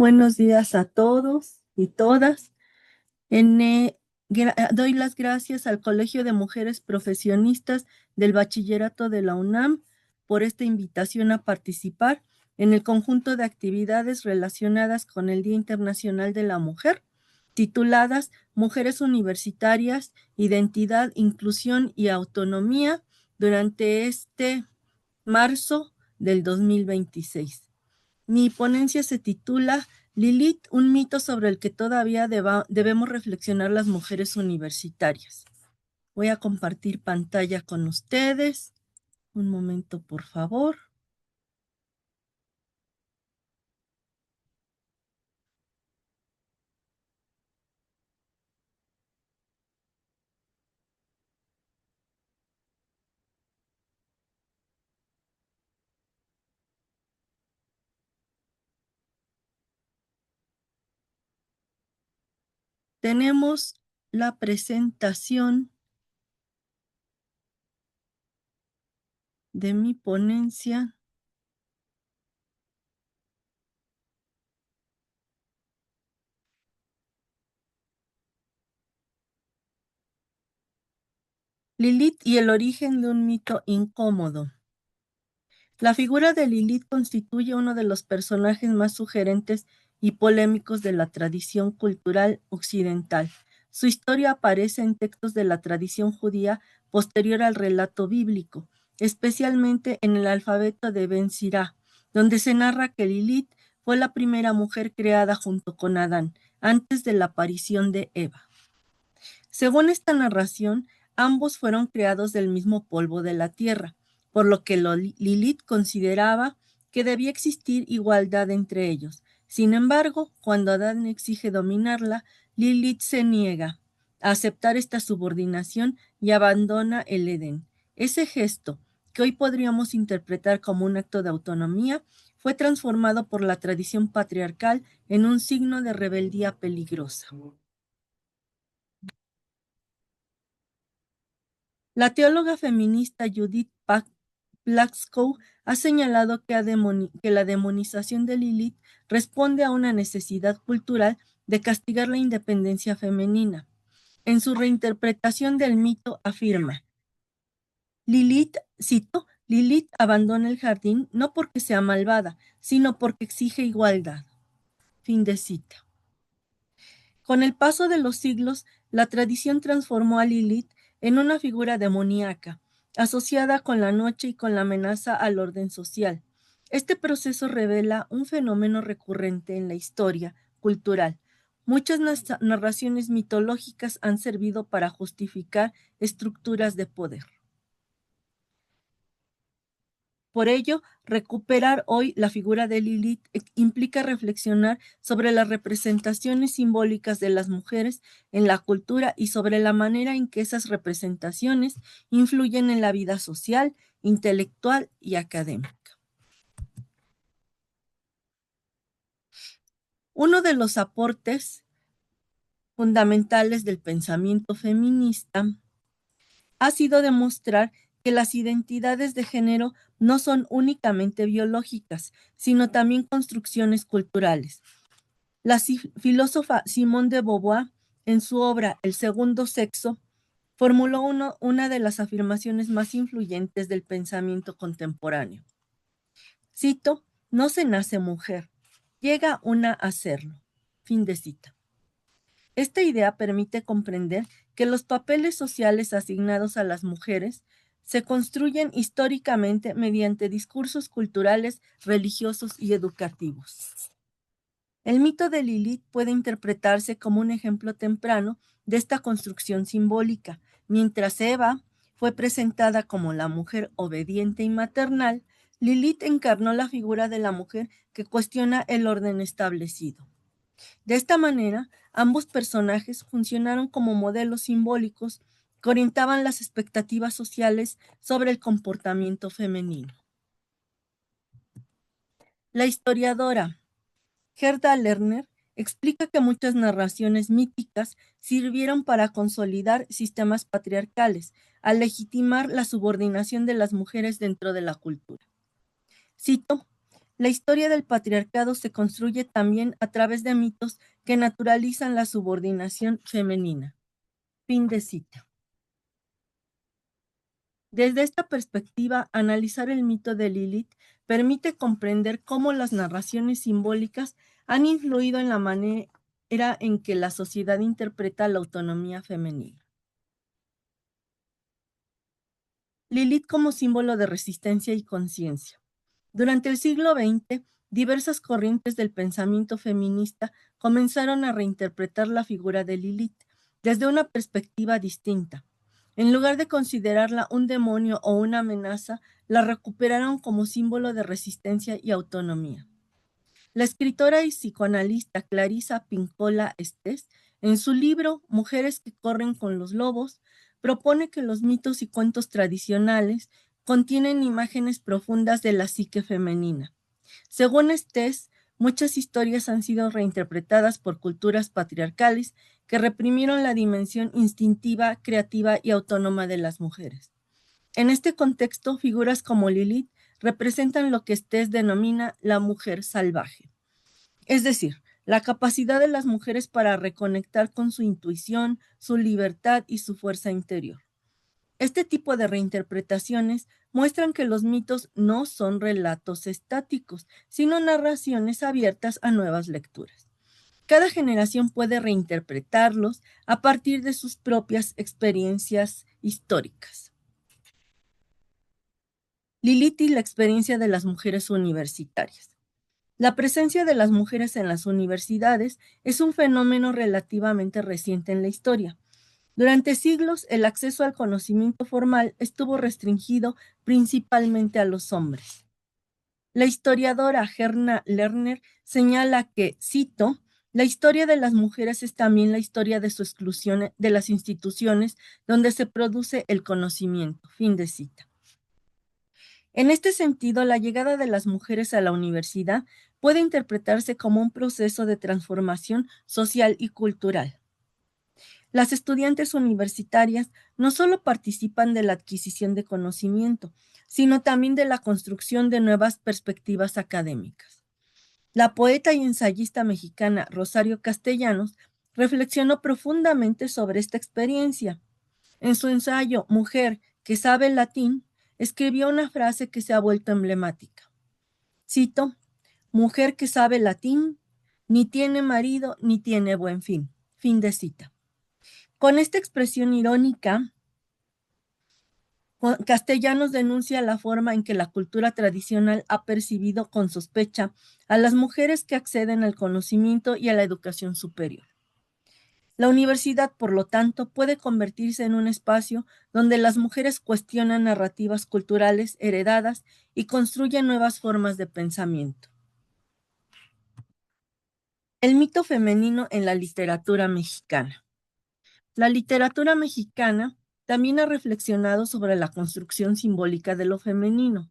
Buenos días a todos y todas. Doy las gracias al Colegio de Mujeres Profesionistas del Bachillerato de la UNAM por esta invitación a participar en el conjunto de actividades relacionadas con el Día Internacional de la Mujer, tituladas Mujeres Universitarias, Identidad, Inclusión y Autonomía durante este marzo del 2026. Mi ponencia se titula Lilith, un mito sobre el que todavía debemos reflexionar las mujeres universitarias. Voy a compartir pantalla con ustedes. Un momento, por favor. Tenemos la presentación de mi ponencia. Lilith y el origen de un mito incómodo. La figura de Lilith constituye uno de los personajes más sugerentes y polémicos de la tradición cultural occidental. Su historia aparece en textos de la tradición judía posterior al relato bíblico, especialmente en el alfabeto de Ben Sirá, donde se narra que Lilith fue la primera mujer creada junto con Adán, antes de la aparición de Eva. Según esta narración, ambos fueron creados del mismo polvo de la tierra, por lo que Lilith consideraba que debía existir igualdad entre ellos. Sin embargo, cuando Adán exige dominarla, Lilith se niega a aceptar esta subordinación y abandona el Edén. Ese gesto, que hoy podríamos interpretar como un acto de autonomía, fue transformado por la tradición patriarcal en un signo de rebeldía peligrosa. La teóloga feminista Judith Plaskow ha señalado que la demonización de Lilith responde a una necesidad cultural de castigar la independencia femenina. En su reinterpretación del mito afirma, Lilith, cito, Lilith abandona el jardín no porque sea malvada, sino porque exige igualdad. Fin de cita. Con el paso de los siglos, la tradición transformó a Lilith en una figura demoníaca, asociada con la noche y con la amenaza al orden social. Este proceso revela un fenómeno recurrente en la historia cultural. Muchas narraciones mitológicas han servido para justificar estructuras de poder. Por ello, recuperar hoy la figura de Lilith implica reflexionar sobre las representaciones simbólicas de las mujeres en la cultura y sobre la manera en que esas representaciones influyen en la vida social, intelectual y académica. Uno de los aportes fundamentales del pensamiento feminista ha sido demostrar que las identidades de género no son únicamente biológicas, sino también construcciones culturales. La filósofa Simone de Beauvoir, en su obra El segundo sexo, formuló una de las afirmaciones más influyentes del pensamiento contemporáneo. Cito, no se nace mujer, llega una a serlo. Fin de cita. Esta idea permite comprender que los papeles sociales asignados a las mujeres se construyen históricamente mediante discursos culturales, religiosos y educativos. El mito de Lilith puede interpretarse como un ejemplo temprano de esta construcción simbólica. Mientras Eva fue presentada como la mujer obediente y maternal, Lilith encarnó la figura de la mujer que cuestiona el orden establecido. De esta manera, ambos personajes funcionaron como modelos simbólicos que orientaban las expectativas sociales sobre el comportamiento femenino. La historiadora Gerda Lerner explica que muchas narraciones míticas sirvieron para consolidar sistemas patriarcales, al legitimar la subordinación de las mujeres dentro de la cultura. Cito, La historia del patriarcado se construye también a través de mitos que naturalizan la subordinación femenina. Fin de cita. Desde esta perspectiva, analizar el mito de Lilith permite comprender cómo las narraciones simbólicas han influido en la manera en que la sociedad interpreta la autonomía femenina. Lilith como símbolo de resistencia y conciencia. Durante el siglo XX, diversas corrientes del pensamiento feminista comenzaron a reinterpretar la figura de Lilith desde una perspectiva distinta. En lugar de considerarla un demonio o una amenaza, la recuperaron como símbolo de resistencia y autonomía. La escritora y psicoanalista Clarissa Pinkola Estés, en su libro Mujeres que corren con los lobos, propone que los mitos y cuentos tradicionales contienen imágenes profundas de la psique femenina. Según Estés, muchas historias han sido reinterpretadas por culturas patriarcales que reprimieron la dimensión instintiva, creativa y autónoma de las mujeres. En este contexto, figuras como Lilith representan lo que Estés denomina la mujer salvaje. Es decir, la capacidad de las mujeres para reconectar con su intuición, su libertad y su fuerza interior. Este tipo de reinterpretaciones muestran que los mitos no son relatos estáticos, sino narraciones abiertas a nuevas lecturas. Cada generación puede reinterpretarlos a partir de sus propias experiencias históricas. Lilith y la experiencia de las mujeres universitarias. La presencia de las mujeres en las universidades es un fenómeno relativamente reciente en la historia. Durante siglos, el acceso al conocimiento formal estuvo restringido principalmente a los hombres. La historiadora Gerna Lerner señala que, cito, la historia de las mujeres es también la historia de su exclusión de las instituciones donde se produce el conocimiento. Fin de cita. En este sentido, la llegada de las mujeres a la universidad puede interpretarse como un proceso de transformación social y cultural. Las estudiantes universitarias no solo participan de la adquisición de conocimiento, sino también de la construcción de nuevas perspectivas académicas. La poeta y ensayista mexicana Rosario Castellanos reflexionó profundamente sobre esta experiencia. En su ensayo Mujer que sabe latín, escribió una frase que se ha vuelto emblemática. Cito, mujer que sabe latín, ni tiene marido ni tiene buen fin. Fin de cita. Con esta expresión irónica, Castellanos denuncia la forma en que la cultura tradicional ha percibido con sospecha a las mujeres que acceden al conocimiento y a la educación superior. La universidad, por lo tanto, puede convertirse en un espacio donde las mujeres cuestionan narrativas culturales heredadas y construyen nuevas formas de pensamiento. El mito femenino en la literatura mexicana. La literatura mexicana también ha reflexionado sobre la construcción simbólica de lo femenino.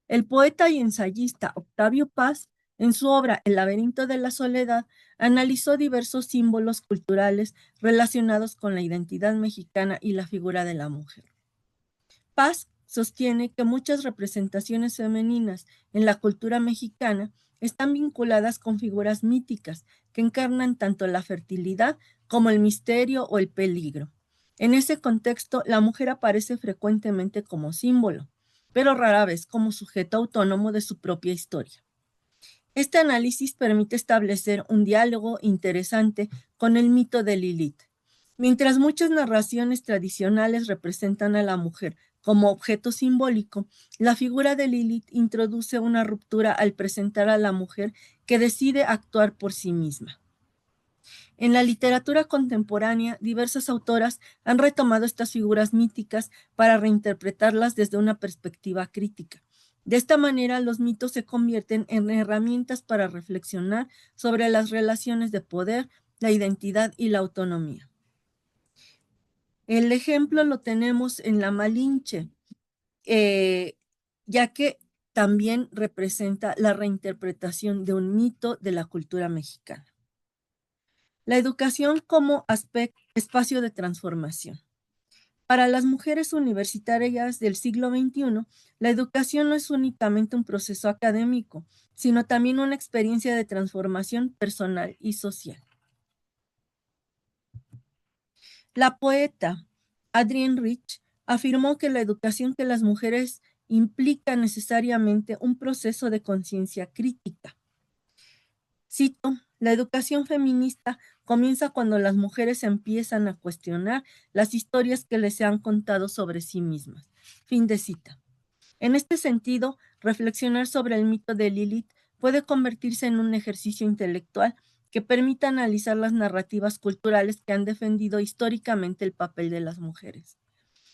El poeta y ensayista Octavio Paz, en su obra El laberinto de la soledad, analizó diversos símbolos culturales relacionados con la identidad mexicana y la figura de la mujer. Paz sostiene que muchas representaciones femeninas en la cultura mexicana están vinculadas con figuras míticas que encarnan tanto la fertilidad como el misterio o el peligro. En ese contexto, la mujer aparece frecuentemente como símbolo, pero rara vez como sujeto autónomo de su propia historia. Este análisis permite establecer un diálogo interesante con el mito de Lilith. Mientras muchas narraciones tradicionales representan a la mujer como objeto simbólico, la figura de Lilith introduce una ruptura al presentar a la mujer que decide actuar por sí misma. En la literatura contemporánea, diversas autoras han retomado estas figuras míticas para reinterpretarlas desde una perspectiva crítica. De esta manera, los mitos se convierten en herramientas para reflexionar sobre las relaciones de poder, la identidad y la autonomía. El ejemplo lo tenemos en la Malinche, ya que también representa la reinterpretación de un mito de la cultura mexicana. La educación como espacio de transformación. Para las mujeres universitarias del siglo XXI, la educación no es únicamente un proceso académico, sino también una experiencia de transformación personal y social. La poeta Adrienne Rich afirmó que la educación que las mujeres implica necesariamente un proceso de conciencia crítica. Cito, la educación feminista comienza cuando las mujeres empiezan a cuestionar las historias que les se han contado sobre sí mismas. Fin de cita. En este sentido, reflexionar sobre el mito de Lilith puede convertirse en un ejercicio intelectual que permita analizar las narrativas culturales que han defendido históricamente el papel de las mujeres.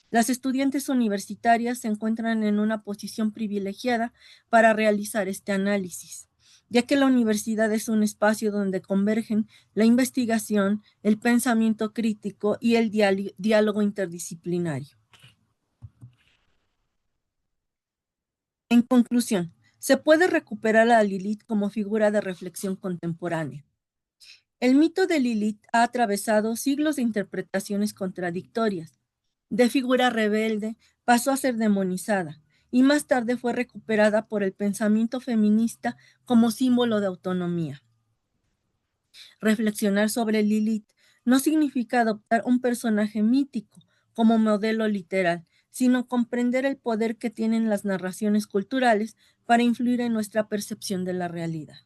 Las estudiantes universitarias se encuentran en una posición privilegiada para realizar este análisis, ya que la universidad es un espacio donde convergen la investigación, el pensamiento crítico y el diálogo interdisciplinario. En conclusión, se puede recuperar a Lilith como figura de reflexión contemporánea. El mito de Lilith ha atravesado siglos de interpretaciones contradictorias. De figura rebelde, pasó a ser demonizada y más tarde fue recuperada por el pensamiento feminista como símbolo de autonomía. Reflexionar sobre Lilith no significa adoptar un personaje mítico como modelo literal, sino comprender el poder que tienen las narraciones culturales para influir en nuestra percepción de la realidad.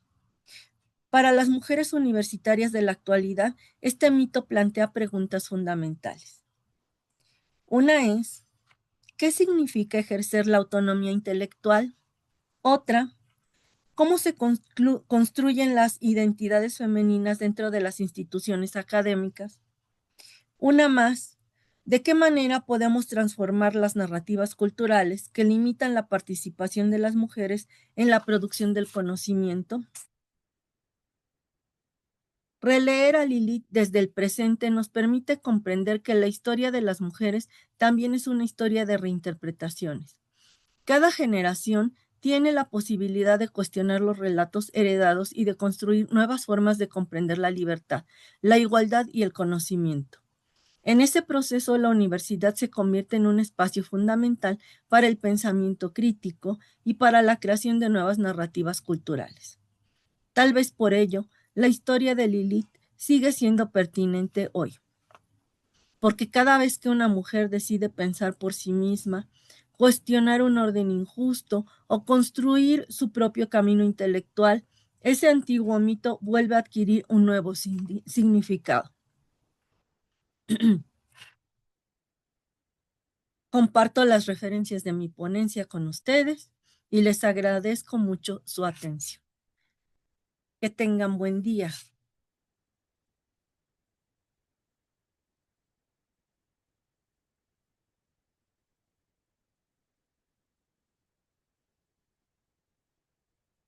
Para las mujeres universitarias de la actualidad, este mito plantea preguntas fundamentales. Una es, ¿qué significa ejercer la autonomía intelectual? Otra, ¿cómo se construyen las identidades femeninas dentro de las instituciones académicas? Una más, ¿de qué manera podemos transformar las narrativas culturales que limitan la participación de las mujeres en la producción del conocimiento? Releer a Lilith desde el presente nos permite comprender que la historia de las mujeres también es una historia de reinterpretaciones. Cada generación tiene la posibilidad de cuestionar los relatos heredados y de construir nuevas formas de comprender la libertad, la igualdad y el conocimiento. En ese proceso, la universidad se convierte en un espacio fundamental para el pensamiento crítico y para la creación de nuevas narrativas culturales. Tal vez por ello, la historia de Lilith sigue siendo pertinente hoy, porque cada vez que una mujer decide pensar por sí misma, cuestionar un orden injusto o construir su propio camino intelectual, ese antiguo mito vuelve a adquirir un nuevo significado. Comparto las referencias de mi ponencia con ustedes y les agradezco mucho su atención. Que tengan buen día.